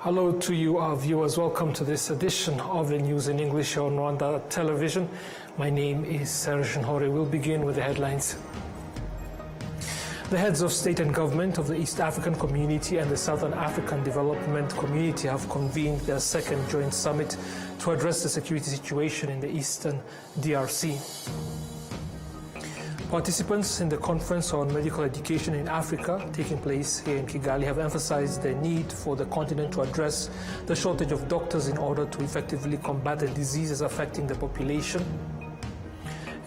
Hello to you, our viewers. Welcome to this edition of the News in English on Rwanda Television. My name is Serge Nhore. We'll begin with the headlines. The heads of state and government of the East African Community and the Southern African Development Community have convened their second joint summit to address the security situation in the Eastern DRC. Participants in the Conference on Medical Education in Africa, taking place here in Kigali, have emphasized the need for the continent to address the shortage of doctors in order to effectively combat the diseases affecting the population.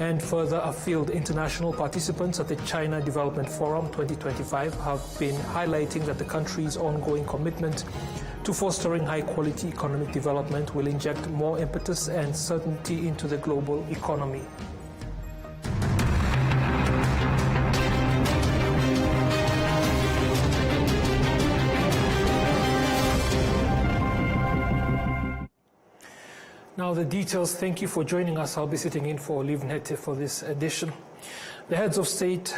And further afield, international participants at the China Development Forum 2025 have been highlighting that the country's ongoing commitment to fostering high-quality economic development will inject more impetus and certainty into the global economy. Now the details. Thank you for joining us. I'll be sitting in for Olive Nete for this edition. The heads of state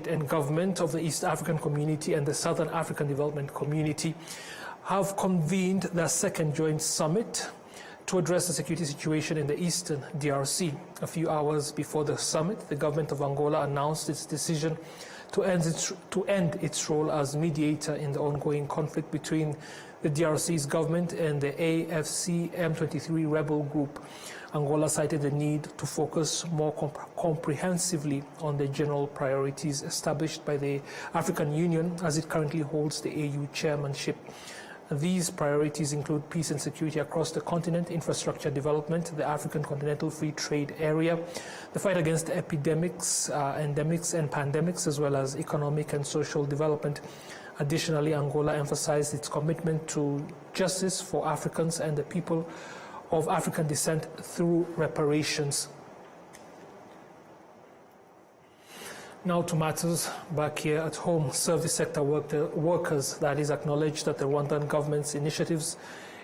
and government of the East African Community and the Southern African Development Community have convened their second joint summit to address the security situation in the Eastern DRC. A few hours before the summit, the government of Angola announced its decision to end its role as mediator in the ongoing conflict between the DRC's government and the AFC M23 rebel group. Angola cited the need to focus more comprehensively on the general priorities established by the African Union as it currently holds the AU chairmanship. These priorities include peace and security across the continent, infrastructure development, the African Continental Free Trade Area, the fight against epidemics, endemics and pandemics, as well as economic and social development. Additionally, Angola emphasized its commitment to justice for Africans and the people of African descent through reparations. Now to matters back here at home. Service sector workers, that is, acknowledged that the Rwandan government's initiatives,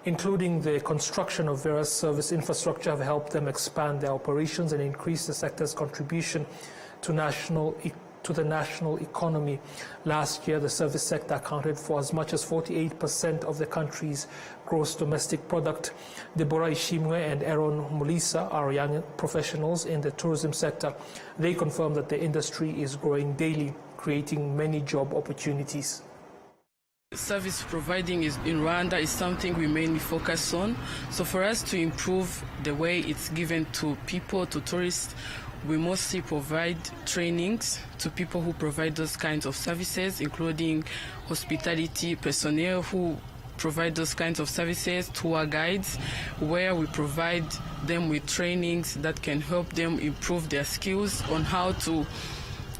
including the construction of various service infrastructure, have helped them expand their operations and increase the sector's contribution to the national economy. Last year, the service sector accounted for as much as 48% of the country's gross domestic product. Deborah Ishimwe and Aaron Mulisa are young professionals in the tourism sector. They confirm that the industry is growing daily, creating many job opportunities. Service providing in Rwanda is something we mainly focus on. So for us to improve the way it's given to people, to tourists, we mostly provide trainings to people who provide those kinds of services, including hospitality personnel who provide those kinds of services, tour guides, where we provide them with trainings that can help them improve their skills on how to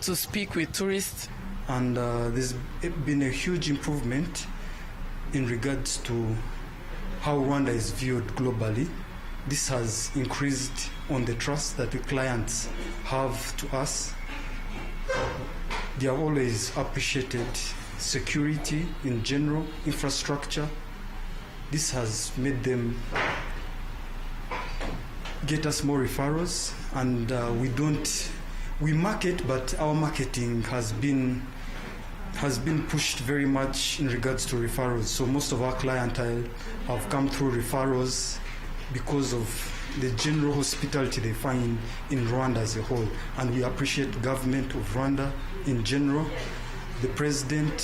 speak with tourists. And there's been a huge improvement in regards to how Rwanda is viewed globally. This has increased on the trust that the clients have to us. They have always appreciated security in general, infrastructure. This has made them get us more referrals, and we market, but our marketing has been pushed very much in regards to referrals. So most of our clientele have come through referrals because of the general hospitality they find in Rwanda as a whole. And we appreciate the government of Rwanda in general, the president.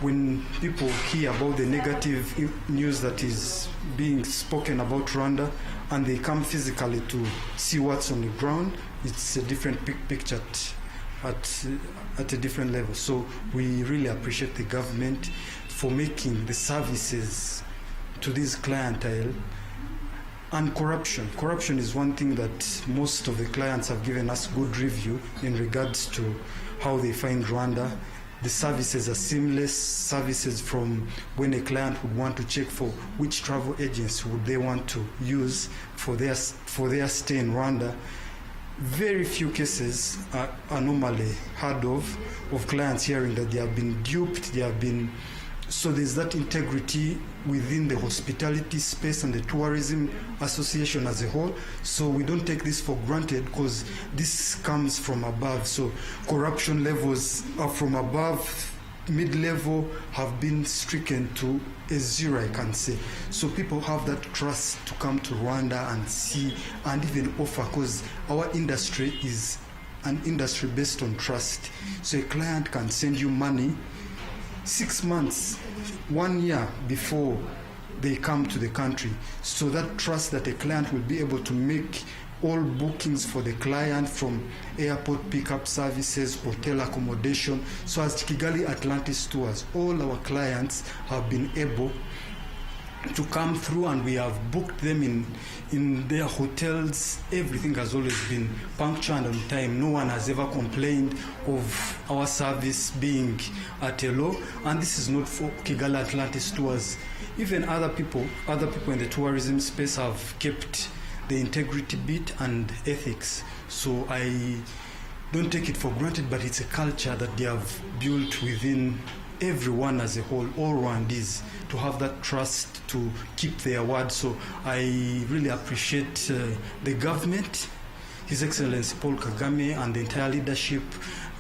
When people hear about the negative news that is being spoken about Rwanda and they come physically to see what's on the ground, it's a different picture at a different level. So we really appreciate the government for making the services to this clientele. And corruption is one thing that most of the clients have given us good review in regards to how they find Rwanda. The services are seamless services, from when a client would want to check for which travel agency would they want to use for their stay in Rwanda. Very few cases are normally heard of clients hearing that they have been duped, so there's that integrity within the hospitality space and the tourism association as a whole. So we don't take this for granted because this comes from above. So corruption levels are from above mid-level have been stricken to a zero, I can say. So people have that trust to come to Rwanda and see and even offer, because our industry is an industry based on trust. So a client can send you money 6 months, 1 year before they come to the country. So that trust that a client will be able to make all bookings for the client, from airport pickup services, hotel accommodation. So as Kigali Atlantis Tours, all our clients have been able to come through, and we have booked them in their hotels. Everything has always been punctual and on time. No one has ever complained of our service being at a low. And this is not for Kigali Atlantis Tours. Even other people in the tourism space have kept the integrity bit and ethics. So I don't take it for granted, but it's a culture that they have built within everyone as a whole, all Rwandese, to have that trust to keep their word. So I really appreciate the government, His Excellency Paul Kagame, and the entire leadership,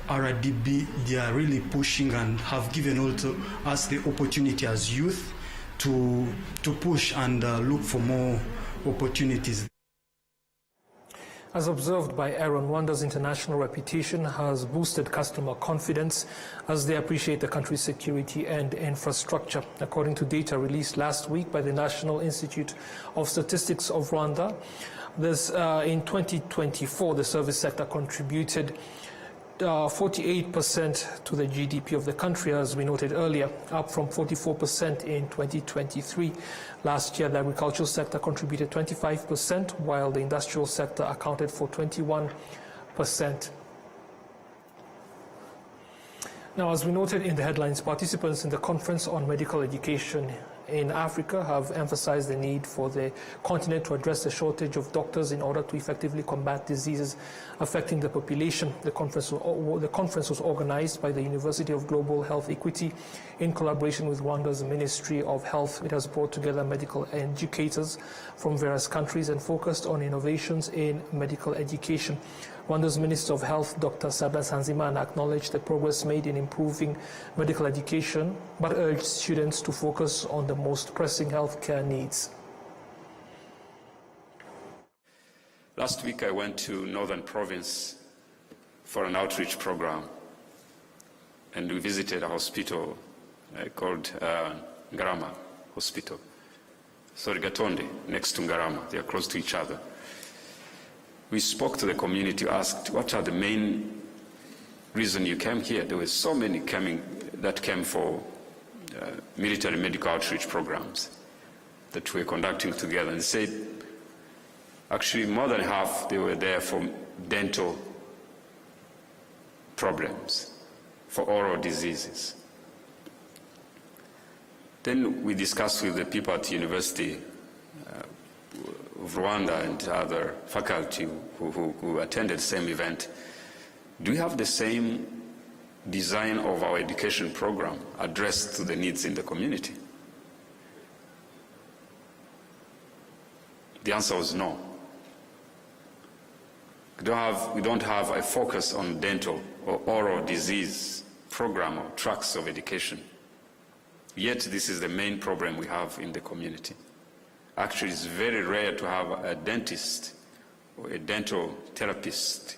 RDB. They are really pushing and have given also us the opportunity as youth to push and look for more opportunities. As observed by Aaron, Rwanda's international reputation has boosted customer confidence as they appreciate the country's security and infrastructure. According to data released last week by the National Institute of Statistics of Rwanda, in 2024, the service sector contributed 48% to the GDP of the country, as we noted earlier, up from 44% in 2023. Last year, the agricultural sector contributed 25%, while the industrial sector accounted for 21%. Now, as we noted in the headlines, participants in the Conference on Medical Education in Africa have emphasized the need for the continent to address the shortage of doctors in order to effectively combat diseases affecting the population. The conference was organized by the University of Global Health Equity in collaboration with Rwanda's Ministry of Health. It has brought together medical educators from various countries and focused on innovations in medical education. Rwanda's Minister of Health, Dr. Sabin Nsanzimana, acknowledged the progress made in improving medical education, but urged students to focus on the most pressing healthcare needs. Last week I went to Northern Province for an outreach program, and we visited a hospital called Ngarama Hospital. Sorry, Gatonde, next to Ngarama. They are close to each other. We spoke to the community, asked, what are the main reason you came here? There were so many that came for military medical outreach programs that we're conducting together. And they said, actually more than half, they were there for dental problems, for oral diseases. Then we discussed with the people at the University of Rwanda and other faculty who attended the same event. Do we have the same design of our education program addressed to the needs in the community? The answer was no. We don't have a focus on dental or oral disease program or tracks of education. Yet this is the main problem we have in the community. Actually, it's very rare to have a dentist or a dental therapist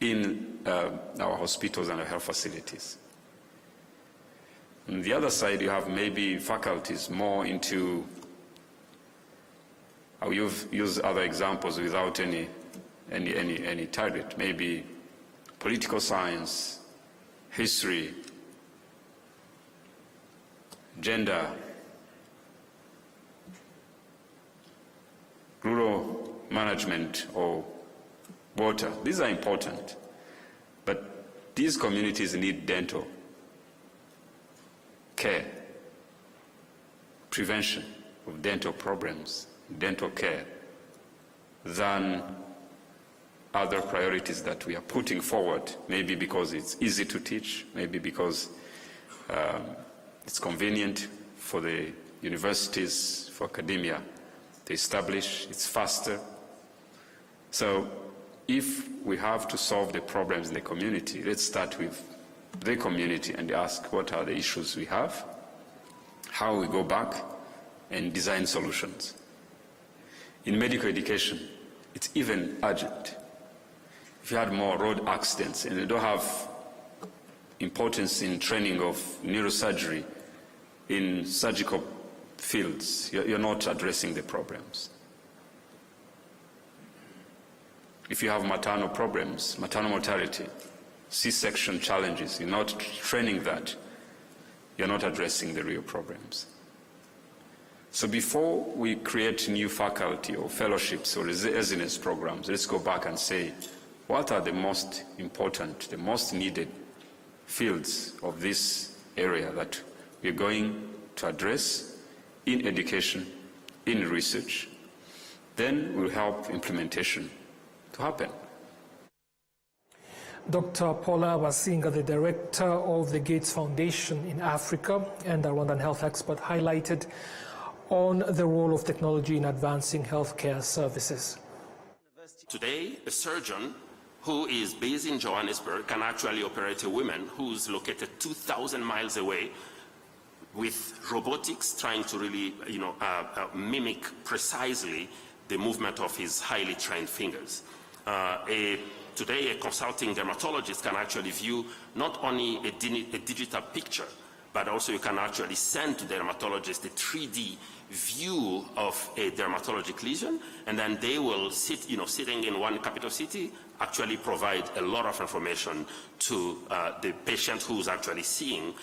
in our hospitals and our health facilities. On the other side, you have maybe faculties more into, I'll use other examples without any target, maybe political science, history, gender, rural management, or water. These are important, but these communities need dental care, prevention of dental problems, dental care, than other priorities that we are putting forward, maybe because it's easy to teach, maybe because it's convenient for the universities, for academia to establish, it's faster. So if we have to solve the problems in the community, let's start with the community and ask what are the issues we have, how we go back and design solutions. In medical education, it's even urgent. If you had more road accidents and you don't have importance in training of neurosurgery in surgical fields, you're not addressing the problems. If you have maternal problems, maternal mortality, C-section challenges, you're not training that, you're not addressing the real problems. So before we create new faculty or fellowships or residence programs, let's go back and say, what are the most important, the most needed fields of this area that we're going to address in education, in research? Then we'll help implementation to happen. Dr. Paula Basinga, the director of the Gates Foundation in Africa and a Rwandan health expert, highlighted on the role of technology in advancing healthcare services. Today, a surgeon who is based in Johannesburg can actually operate a woman who's located 2,000 miles away with robotics, trying to really, mimic precisely the movement of his highly trained fingers. Today, a consulting dermatologist can actually view not only a digital picture, but also you can actually send to the dermatologist a 3D view of a dermatologic lesion, and then they will sitting in one capital city, actually provide a lot of information to the patient who's actually seeing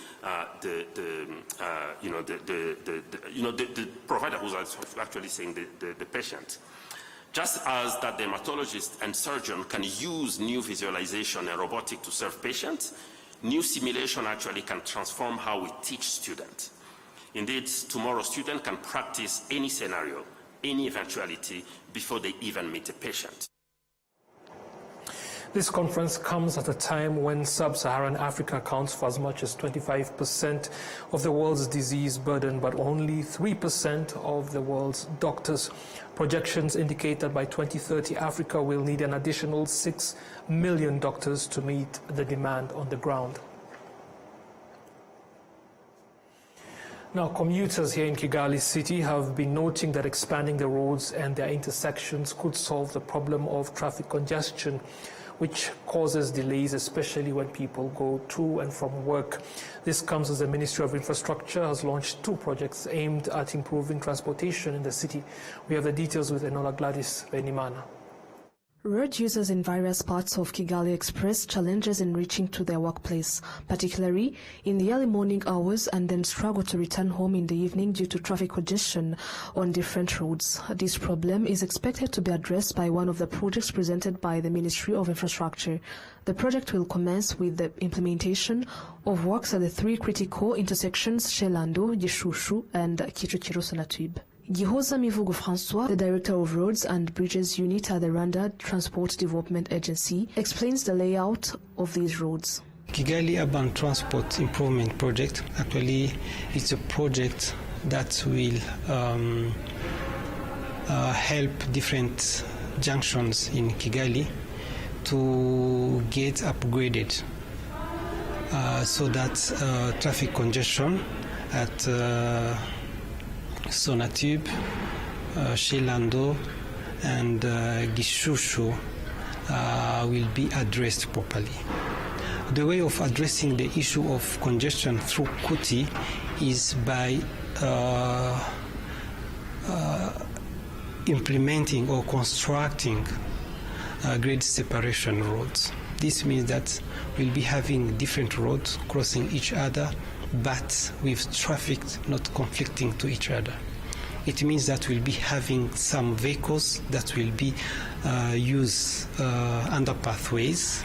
the provider who's actually seeing the patient. Just as that dermatologist and surgeon can use new visualization and robotic to serve patients, new simulation actually can transform how we teach students. Indeed, tomorrow's student can practice any scenario, any eventuality before they even meet a patient. This conference comes at a time when sub-Saharan Africa accounts for as much as 25% of the world's disease burden, but only 3% of the world's doctors. Projections indicate that by 2030, Africa will need an additional 6 million doctors to meet the demand on the ground. Now, commuters here in Kigali City have been noting that expanding the roads and their intersections could solve the problem of traffic congestion, which causes delays, especially when people go to and from work. This comes as the Ministry of Infrastructure has launched 2 projects aimed at improving transportation in the city. We have the details with Enola Gladys Benimana. Road users in various parts of Kigali express challenges in reaching to their workplace, particularly in the early morning hours, and then struggle to return home in the evening due to traffic congestion on different roads. This problem is expected to be addressed by one of the projects presented by the Ministry of Infrastructure. The project will commence with the implementation of works at the 3 critical intersections Shelando, Gishushu, and Kichukiro-Sonatube. Gihoza Mivugo Francois, the Director of Roads and Bridges Unit at the Rwanda Transport Development Agency, explains the layout of these roads. Kigali Urban Transport Improvement Project, actually it's a project that will help different junctions in Kigali to get upgraded so that traffic congestion at Sonatube, Shelando and Gishushu will be addressed properly. The way of addressing the issue of congestion through Kuti is by implementing or constructing grade separation roads. This means that we'll be having different roads crossing each other, but with traffic not conflicting to each other. It means that we'll be having some vehicles that will be use underpathways,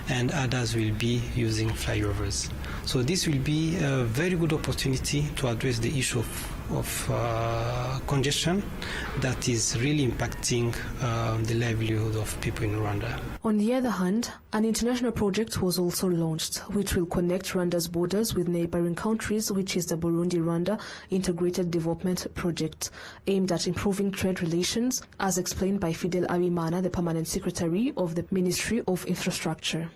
and others will be using flyovers. So this will be a very good opportunity to address the issue of congestion that is really impacting the livelihood of people in Rwanda. On the other hand, an international project was also launched, which will connect Rwanda's borders with neighboring countries, which is the Burundi-Rwanda Integrated Development Project, aimed at improving trade relations, as explained by Fidel Abimana, the Permanent Secretary of the Ministry of Infrastructure.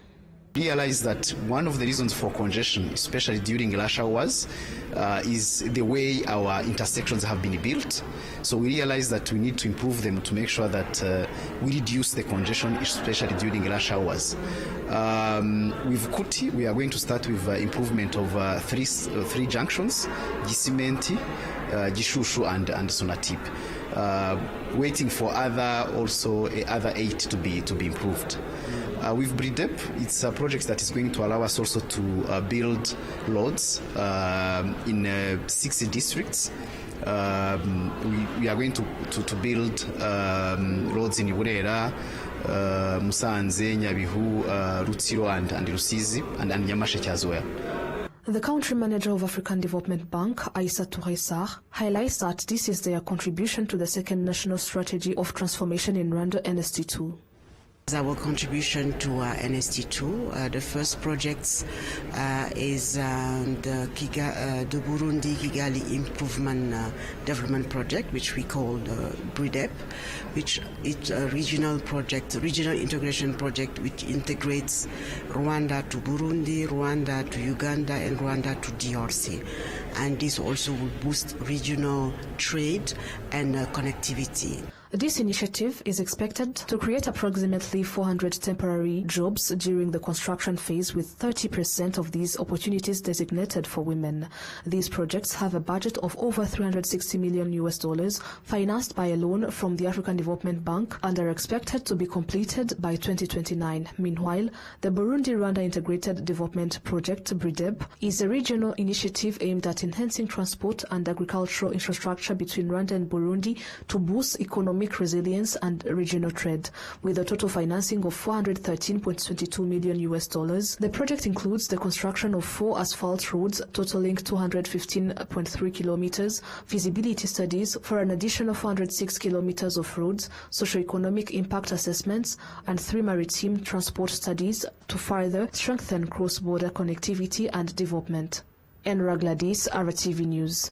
Realize that one of the reasons for congestion, especially during rush hours, is the way our intersections have been built. So we realize that we need to improve them to make sure that we reduce the congestion, especially during rush hours. With Kuti, we are going to start with improvement of three junctions: Gisimenti, Gishushu, and Sonatip. Waiting for other 8 to be improved. With BRIDEP, it's a project that is going to allow us also to build roads in 60 districts. We are going to build roads in Burera, Musanze, Nyabihu, Rutsiro, and Rusizi, and Nyamasheke as well. The country manager of African Development Bank, Aissa Touré-Sarr, highlights that this is their contribution to the second national strategy of transformation in Rwanda, NST2. Our contribution to NST2, the first project is the Burundi Kigali Improvement Development Project, which we call BRIDEP, which is a regional integration project which integrates Rwanda to Burundi, Rwanda to Uganda, and Rwanda to DRC. And this also will boost regional trade and connectivity. This initiative is expected to create approximately 400 temporary jobs during the construction phase, with 30% of these opportunities designated for women. These projects have a budget of over $360 million, financed by a loan from the African Development Bank, and are expected to be completed by 2029. Meanwhile, the Burundi-Rwanda Integrated Development Project, BRIDEP, is a regional initiative aimed at enhancing transport and agricultural infrastructure between Rwanda and Burundi to boost economic resilience and regional trade. With a total financing of $413.22 million, the project includes the construction of 4 asphalt roads totaling 215.3 kilometers, feasibility studies for an additional 406 kilometers of roads, socio-economic impact assessments, and 3 maritime transport studies to further strengthen cross-border connectivity and development. Enra Gladys, RwandaTV News.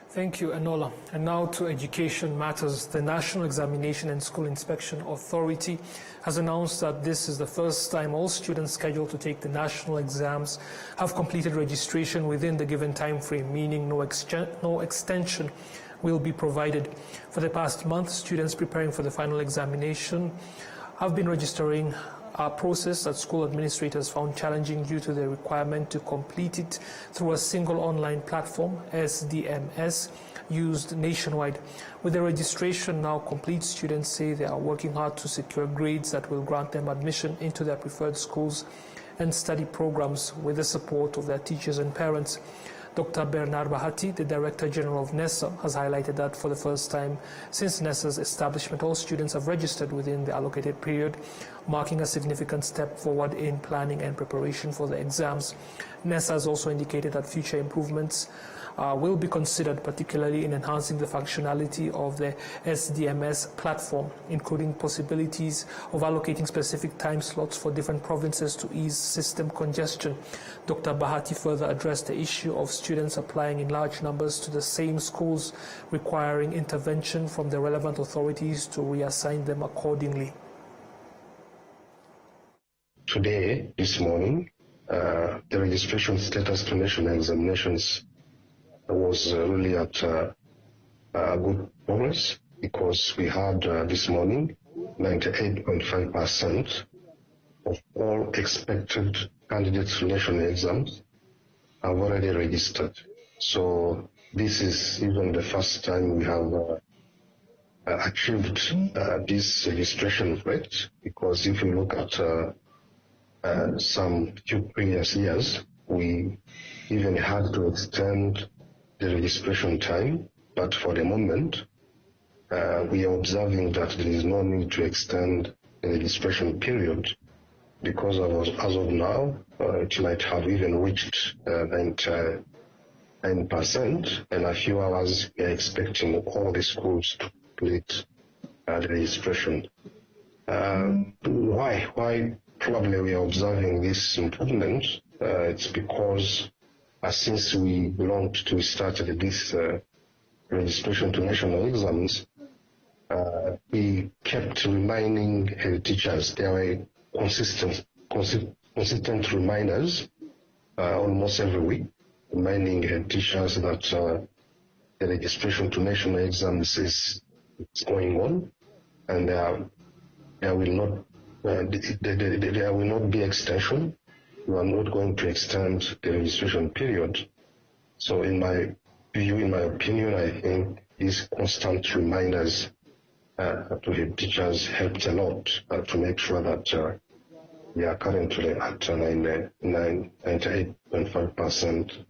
Thank you, Enola. And now to education matters. The National Examination and School Inspection Authority has announced that this is the first time all students scheduled to take the national exams have completed registration within the given time frame, meaning no extension will be provided. For the past month, students preparing for the final examination have been registering, a process that school administrators found challenging due to the requirement to complete it through a single online platform, SDMS, used nationwide. With the registration now complete, students say they are working hard to secure grades that will grant them admission into their preferred schools and study programs with the support of their teachers and parents. Dr. Bernard Bahati, the Director General of NESA, has highlighted that for the first time since NESA's establishment, all students have registered within the allocated period, marking a significant step forward in planning and preparation for the exams. NESA has also indicated that future improvements will be considered, particularly in enhancing the functionality of the SDMS platform, including possibilities of allocating specific time slots for different provinces to ease system congestion. Dr. Bahati further addressed the issue of students applying in large numbers to the same schools, requiring intervention from the relevant authorities to reassign them accordingly. Today, this morning, the registration status to national examinations was really at good progress, because we had this morning 98.5% of all expected candidates to national exams have already registered. So this is even the first time we have achieved this registration rate, because if you look at some few previous years, we even had to extend the registration time, but for the moment, we are observing that there is no need to extend the registration period, because as of now, it might have even reached 99%, and a few hours we are expecting all the schools to complete the registration. Why probably we are observing this improvement? It's because since we started this registration to national exams, we kept reminding teachers there were consistent reminders almost every week, reminding head teachers that the registration to national exams is going on, and there will not be extension. We are not going to extend the registration period. So in my view, in my opinion, I think these constant reminders to head teachers helped a lot to make sure that we are currently at 98.5%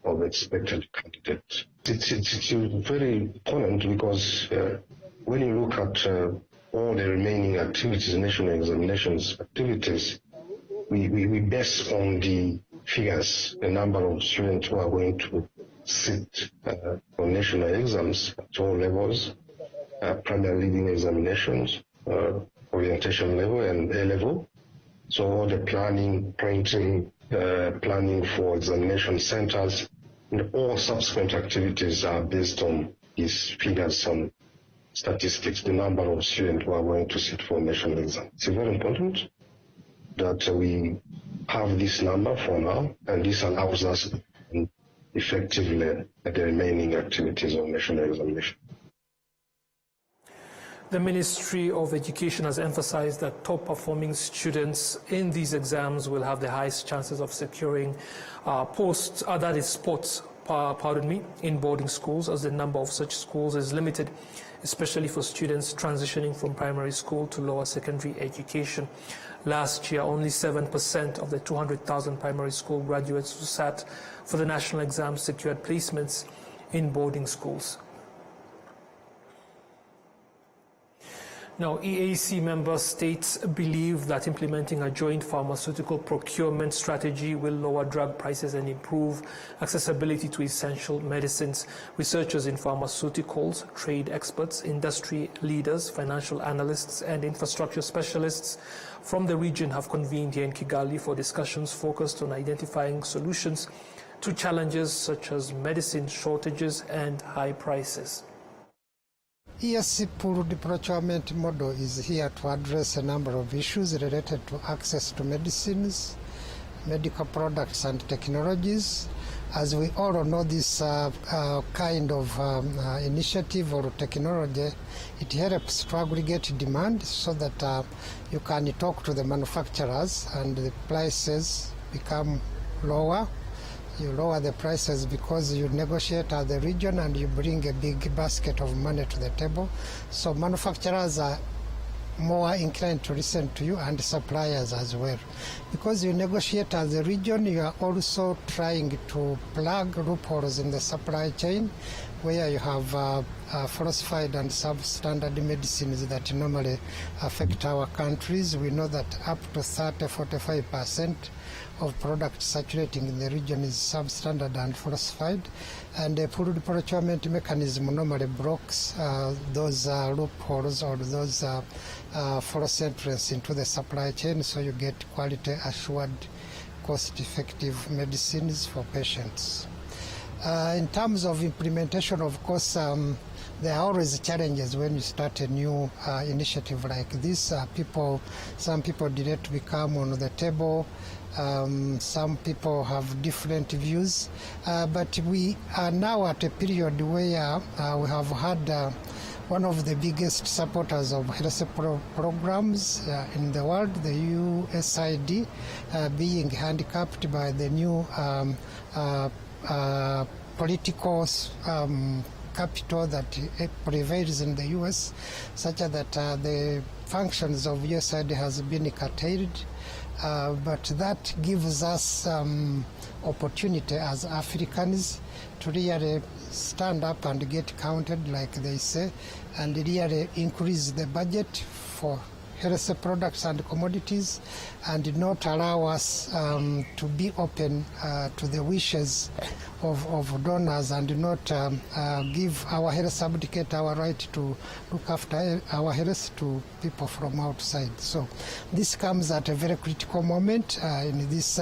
of expected candidates. It's very important because when you look at all the remaining activities, national examinations activities, we base on the figures, the number of students who are going to sit for national exams at all levels, primary leading examinations, orientation level and A level. So all the planning, printing, planning for examination centers, and all subsequent activities are based on these figures and statistics, the number of students who are going to sit for national exam. It's very important that we have this number for now, and this allows us effectively the remaining activities of national examination. The Ministry of Education has emphasized that top-performing students in these exams will have the highest chances of securing spots, in boarding schools, as the number of such schools is limited, especially for students transitioning from primary school to lower secondary education. Last year, only 7% of the 200,000 primary school graduates who sat for the national exams secured placements in boarding schools. Now, EAC member states believe that implementing a joint pharmaceutical procurement strategy will lower drug prices and improve accessibility to essential medicines. Researchers in pharmaceuticals, trade experts, industry leaders, financial analysts, and infrastructure specialists from the region have convened here in Kigali for discussions focused on identifying solutions to challenges such as medicine shortages and high prices. EAC pooled procurement model is here to address a number of issues related to access to medicines, medical products and technologies. As we all know, this kind of initiative or technology, it helps to aggregate demand so that you can talk to the manufacturers and the prices become lower. You lower the prices because you negotiate at the region and you bring a big basket of money to the table. So manufacturers are more inclined to listen to you, and suppliers as well. Because you negotiate as a region, you are also trying to plug loopholes in the supply chain where you have falsified and substandard medicines that normally affect our countries. We know that up to 30-45% of products circulating in the region is substandard and falsified, and the pooled procurement mechanism normally blocks those loopholes or those false entrance into the supply chain, so you get quality assured, cost-effective medicines for patients. In terms of implementation, of course, there are always challenges when you start a new initiative like this. Some people delay to become on the table. Some people have different views, but we are now at a period where we have had one of the biggest supporters of health programs in the world, the USAID, being handicapped by the new political capital that prevails in the US, such that the functions of USAID has been curtailed. But that gives us opportunity as Africans to really stand up and get counted, like they say, and really increase the budget for health products and commodities, and not allow us to be open to the wishes donors and not give our health, abdicate our right to look after our health to people from outside. So this comes at a very critical moment in this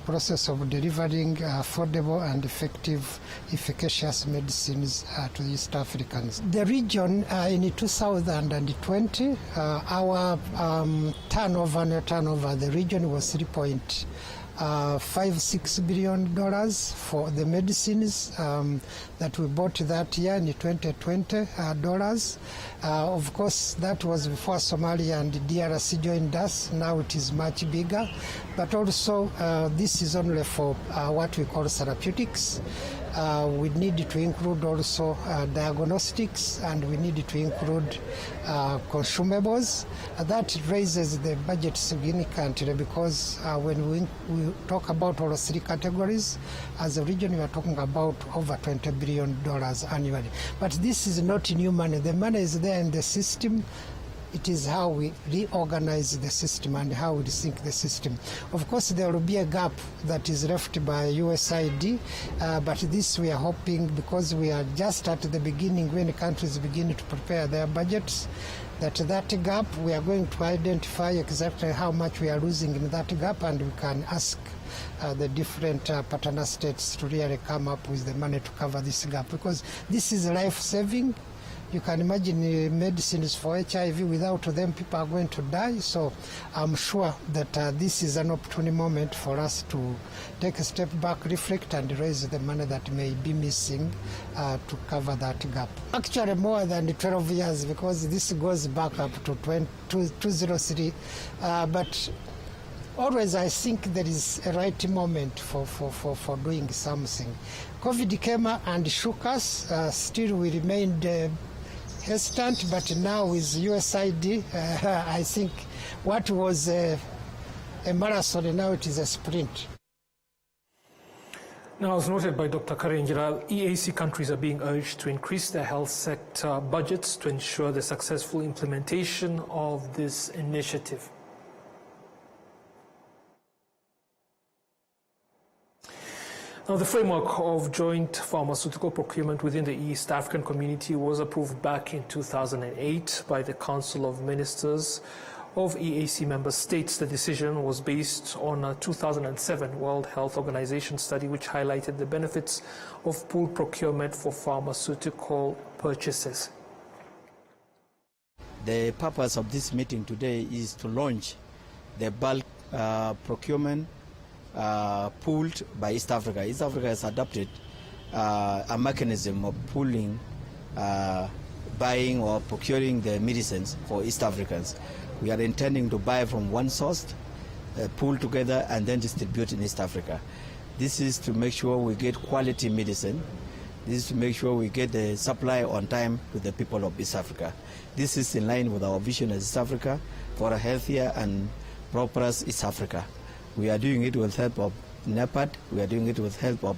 process of delivering affordable and effective, efficacious medicines to East Africans. The region in 2020, our turnover, the region was $3.56 billion for the medicines that we bought that year in 2020 dollars. Of course, that was before Somalia and DRC joined us. Now it is much bigger, but also this is only for what we call therapeutics. We need to include also diagnostics, and we need to include consumables. That raises the budget significantly because when we talk about all 3 categories, as a region we are talking about over $20 billion annually. But this is not new money. The money is there in the system. It is how we reorganize the system and how we sync the system. Of course, there will be a gap that is left by USAID, but this we are hoping, because we are just at the beginning when countries begin to prepare their budgets, that gap, we are going to identify exactly how much we are losing in that gap, and we can ask the different partner states to really come up with the money to cover this gap, because this is life-saving. You can imagine medicines for HIV, without them people are going to die. So I'm sure that this is an opportune moment for us to take a step back, reflect, and raise the money that may be missing to cover that gap. Actually more than 12 years, because this goes back up to 2003. But always I think there is a right moment for doing something. COVID came and shook us. Still we remained hesitant, but now with USAID, I think what was a marathon, now it is a sprint. Now, as noted by Dr. Karenjira, EAC countries are being urged to increase their health sector budgets to ensure the successful implementation of this initiative. Now, the framework of joint pharmaceutical procurement within the East African community was approved back in 2008 by the Council of Ministers of EAC member states. The decision was based on a 2007 World Health Organization study which highlighted the benefits of pooled procurement for pharmaceutical purchases. The purpose of this meeting today is to launch the bulk procurement pooled by East Africa. East Africa has adopted a mechanism of pooling, buying or procuring the medicines for East Africans. We are intending to buy from one source, pool together, and then distribute in East Africa. This is to make sure we get quality medicine. This is to make sure we get the supply on time to the people of East Africa. This is in line with our vision as East Africa for a healthier and prosperous East Africa. We are doing it with help of NEPAD, we are doing it with help of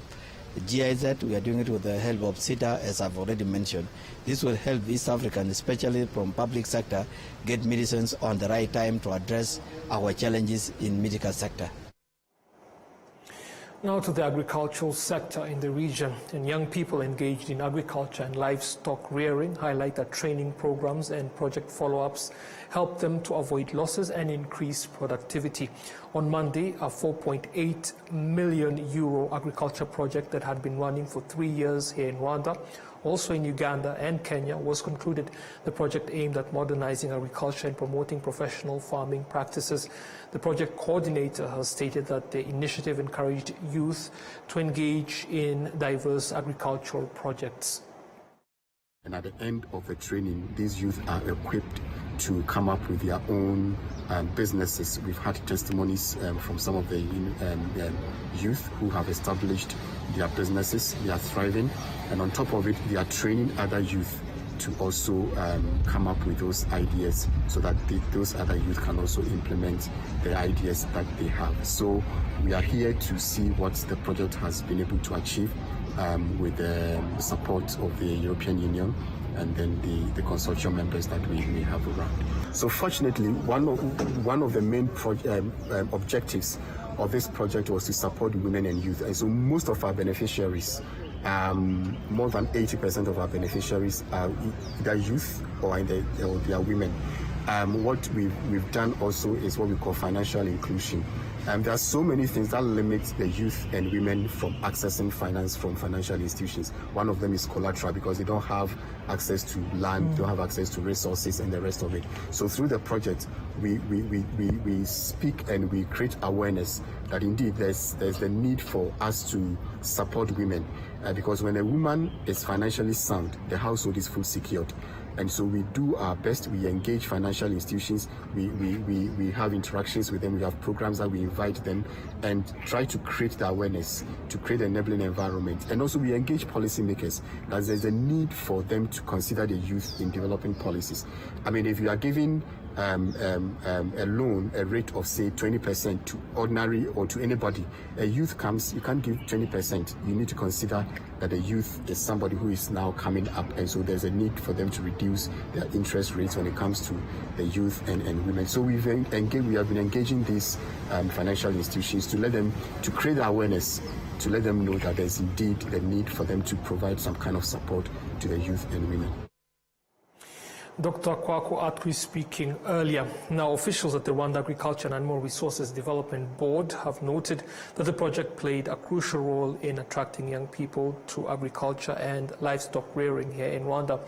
GIZ, we are doing it with the help of CETA, as I've already mentioned. This will help East Africans, especially from public sector, get medicines on the right time to address our challenges in medical sector. Now to the agricultural sector in the region, and young people engaged in agriculture and livestock rearing highlight that training programs and project follow-ups help them to avoid losses and increase productivity. On Monday, a €4.8 million agriculture project that had been running for 3 years here in Rwanda, also in Uganda and Kenya, was concluded. The project aimed at modernizing agriculture and promoting professional farming practices. The project coordinator has stated that the initiative encouraged youth to engage in diverse agricultural projects. And at the end of the training, these youth are equipped to come up with their own businesses. We've had testimonies from some of the youth who have established their businesses. They are thriving, and on top of it, they are training other youth to also come up with those ideas so that those other youth can also implement the ideas that they have. So we are here to see what the project has been able to achieve with the support of the European Union and then the consortium members that we have around. So fortunately, one of the main objectives of this project was to support women and youth. And so most of our beneficiaries, more than 80% of our beneficiaries are either youth or they are women. What we've done also is what we call financial inclusion. There are so many things that limit the youth and women from accessing finance from financial institutions. One of them is collateral, because they don't have access to land, don't have access to resources and the rest of it. So through the project, we speak and we create awareness that indeed there's the need for us to support women. Because when a woman is financially sound, the household is full secured. And so we do our best. We engage financial institutions. We have interactions with them. We have programs that we invite them and try to create the awareness, to create an enabling environment. And also we engage policymakers, that there's a need for them to consider the youth in developing policies. I mean, if you are giving a loan, a rate of say 20% to ordinary or to anybody, a youth comes, you can't give 20%. You need to consider that a youth is somebody who is now coming up, and so there's a need for them to reduce their interest rates when it comes to the youth and women. So we have been engaging these financial institutions to create awareness, to let them know that there's indeed the need for them to provide some kind of support to the youth and women. Dr. Kwaku Atwi speaking earlier. Now, officials at the Rwanda Agriculture and Animal Resources Development Board have noted that the project played a crucial role in attracting young people to agriculture and livestock rearing here in Rwanda.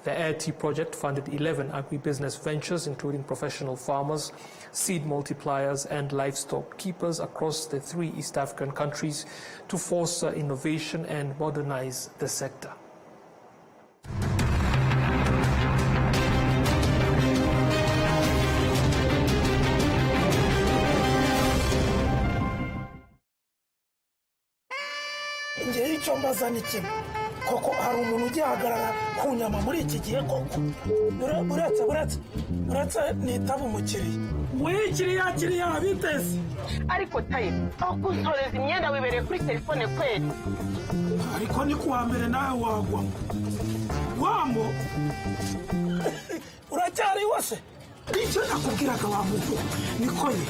The AIRT project funded 11 agribusiness ventures, including professional farmers, seed multipliers, and livestock keepers across the 3 East African countries to foster innovation and modernize the sector. icyo mbaza ni kimwe koko hari umuntu ugihagarara ku nyama muri iki gihe koko buretse nitaba umukiriya kiriya biteze ariko tayi aho kuntoreza imyenda wibereye kuri telefone kweli ariko ni kuwa mbere nawe wagwa wamo uracyari wose icyo nakubwiraga wa muntu niko ye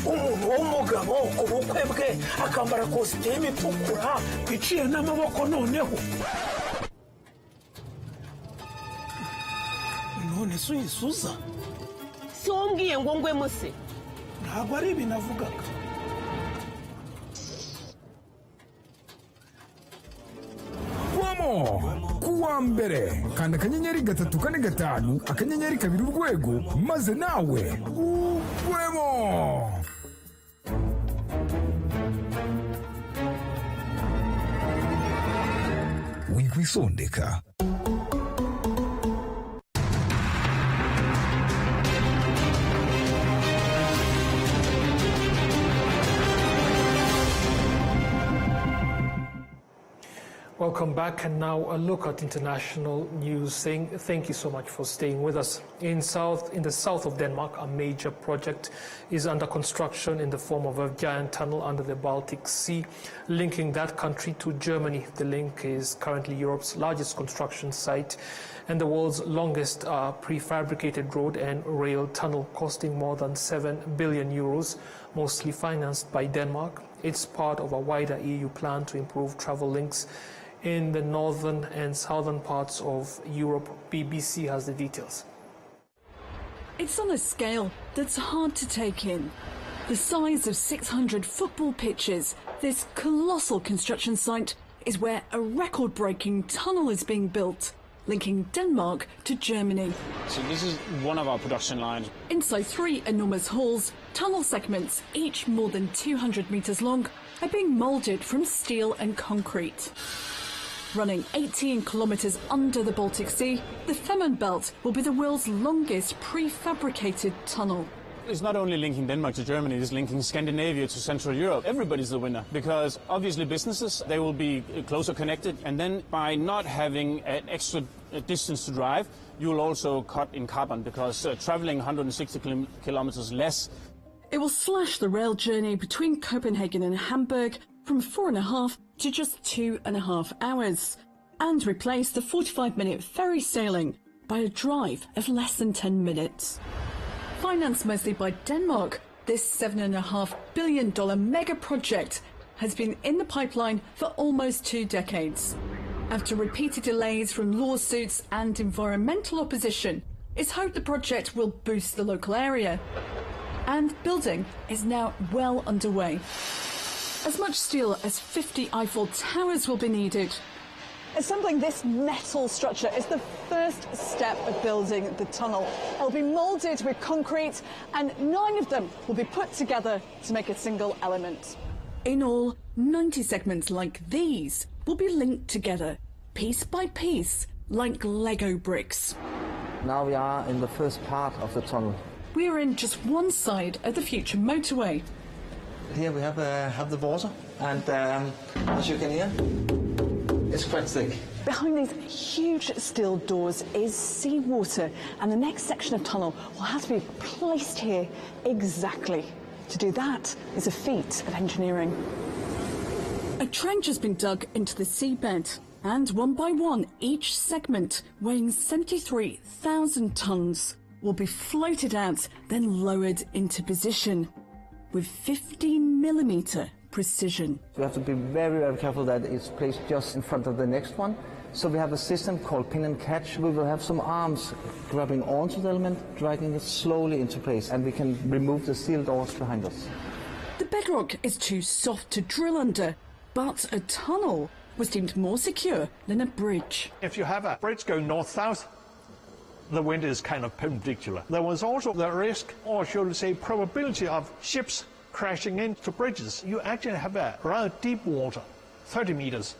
umuntu w'umugabo ku bukwe bwe akambara kositimu itukura iciye n'amaboko noneho none se uyisuza si wombwiye ngo ngwemo se ntabwo ari ibi navugaga kuwa mbere kanda akanyenyeri 345 akanyenyeri 2 urwego maze nawe ugwemo. Wikwisondeka. Welcome back, and now a look at international news. Thank you so much for staying with us. In the south of Denmark, a major project is under construction in the form of a giant tunnel under the Baltic Sea, linking that country to Germany. The link is currently Europe's largest construction site and the world's longest prefabricated road and rail tunnel, costing more than 7 billion euros, mostly financed by Denmark. It's part of a wider EU plan to improve travel links in the northern and southern parts of Europe. BBC has the details. It's on a scale that's hard to take in. The size of 600 football pitches, this colossal construction site is where a record-breaking tunnel is being built, linking Denmark to Germany. So this is one of our production lines. Inside 3 enormous halls, tunnel segments, each more than 200 meters long, are being molded from steel and concrete. Running 18 kilometers under the Baltic Sea, the Fehmarn Belt will be the world's longest prefabricated tunnel. It's not only linking Denmark to Germany, it's linking Scandinavia to Central Europe. Everybody's the winner, because obviously businesses, they will be closer connected, and then by not having an extra distance to drive, you will also cut in carbon, because traveling 160 kilometers less. It will slash the rail journey between Copenhagen and Hamburg from 4.5 to just 2.5 hours, and replace the 45-minute ferry sailing by a drive of less than 10 minutes. Financed mostly by Denmark, This $7.5 billion mega project has been in the pipeline for almost 2 decades. After repeated delays from lawsuits and environmental opposition, it's hoped the project will boost the local area. And building is now well underway. As much steel as 50 Eiffel Towers will be needed. Assembling this metal structure is the first step of building the tunnel. It'll be moulded with concrete, and 9 of them will be put together to make a single element. In all, 90 segments like these will be linked together, piece by piece, like Lego bricks. Now we are in the first part of the tunnel. We are in just one side of the future motorway. Here we have the water, and as you can hear, it's quite thick. Behind these huge steel doors is seawater, and the next section of tunnel will have to be placed here exactly. To do that is a feat of engineering. A trench has been dug into the seabed, and one by one, each segment, weighing 73,000 tonnes, will be floated out, then lowered into position with 15mm precision. We have to be very, very careful that it's placed just in front of the next one. So we have a system called pin and catch. We will have some arms grabbing onto the element, dragging it slowly into place, and we can remove the steel doors behind us. The bedrock is too soft to drill under, but a tunnel was deemed more secure than a bridge. If you have a bridge going north-south, the wind is kind of perpendicular. There was also the risk, or should I say probability, of ships crashing into bridges. You actually have a rather deep water, 30 meters,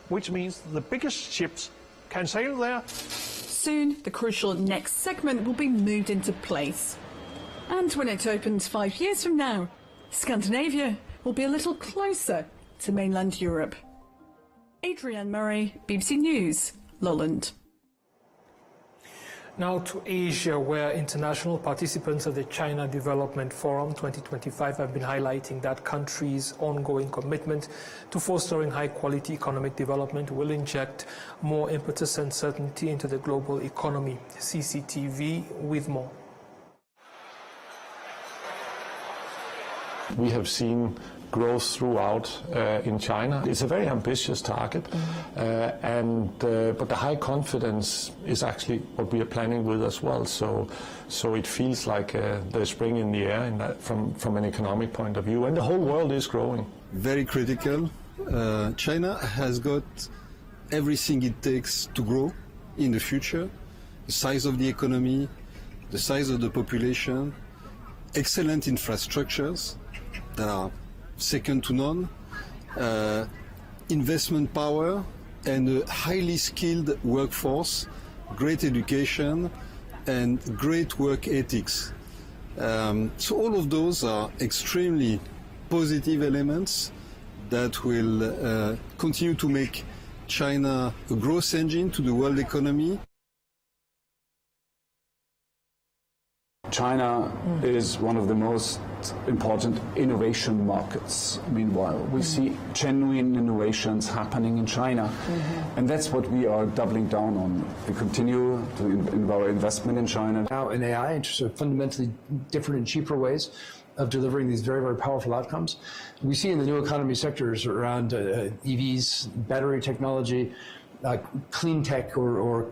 which means the biggest ships can sail there. Soon, the crucial next segment will be moved into place. And when it opens 5 years from now, Scandinavia will be a little closer to mainland Europe. Adrienne Murray, BBC News, Lowland. Now to Asia, where international participants of the China Development Forum 2025 have been highlighting that country's ongoing commitment to fostering high-quality economic development will inject more impetus and certainty into the global economy. CCTV with more. We have seen growth throughout in China. It's a very ambitious target, but the high confidence is actually what we are planning with as well. So it feels like there's spring in the air from an economic point of view, and the whole world is growing. Very critical. China has got everything it takes to grow in the future. The size of the economy, the size of the population, excellent infrastructures that are second to none, investment power, and a highly skilled workforce, great education, and great work ethics. So all of those are extremely positive elements that will continue to make China a growth engine to the world economy. China is one of the most important innovation markets. Meanwhile, we see genuine innovations happening in China, and that's what we are doubling down on. We continue in our investment in China. Now in AI, just fundamentally different and cheaper ways of delivering these very, very powerful outcomes. We see in the new economy sectors around EVs, battery technology, clean tech or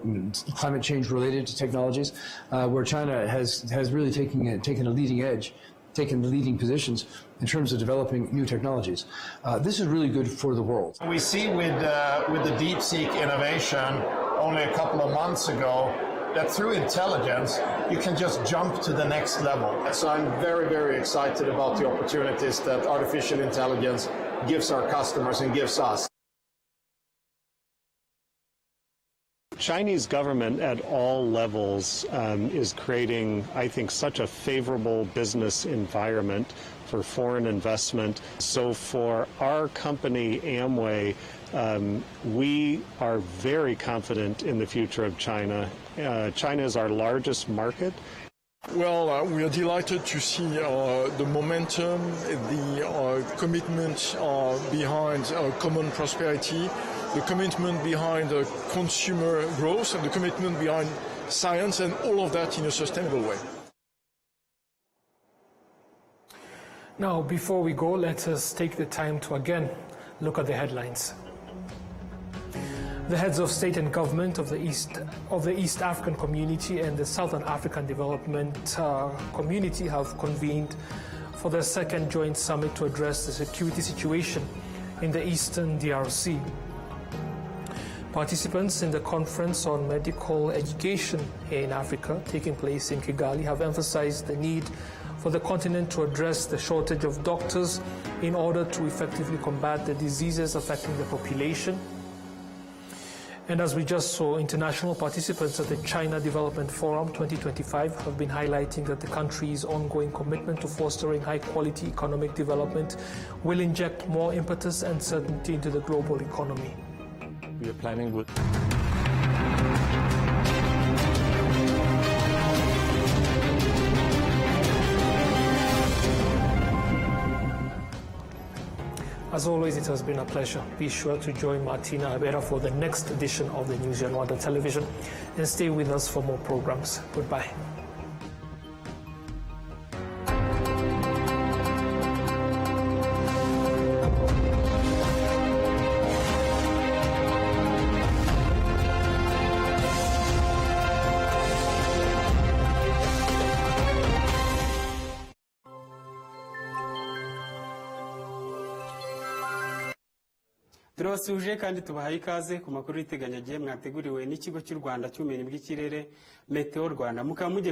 climate change related to technologies, where China has really taken a leading edge, taken the leading positions in terms of developing new technologies. This is really good for the world. We see with the DeepSeek innovation only a couple of months ago that through intelligence you can just jump to the next level. So I'm very, very excited about the opportunities that artificial intelligence gives our customers and gives us. Chinese government at all levels is creating, I think, such a favorable business environment for foreign investment. So for our company, Amway, we are very confident in the future of China. China is our largest market. Well, we are delighted to see the momentum, the commitment behind common prosperity, the commitment behind consumer growth, and the commitment behind science, and all of that in a sustainable way. Now, before we go, let us take the time to again look at the headlines. The heads of state and government of the East African Community and the Southern African Development Community have convened for their second joint summit to address the security situation in the Eastern DRC. Participants in the Conference on Medical Education in Africa, taking place in Kigali, have emphasized the need for the continent to address the shortage of doctors in order to effectively combat the diseases affecting the population. And as we just saw, international participants at the China Development Forum 2025 have been highlighting that the country's ongoing commitment to fostering high-quality economic development will inject more impetus and certainty into the global economy. We are planning with As always, it has been a pleasure. Be sure to join Martina Abera for the next edition of the News on Rwanda Television and stay with us for more programs. Goodbye. turabasuhuje kandi tubahaye ikaze ku makuru y'iteganyagihe mwateguriwe n'ikigo cy'u Rwanda cy'ubumenyi bw'ikirere Meteo Rwanda mukaba mugiye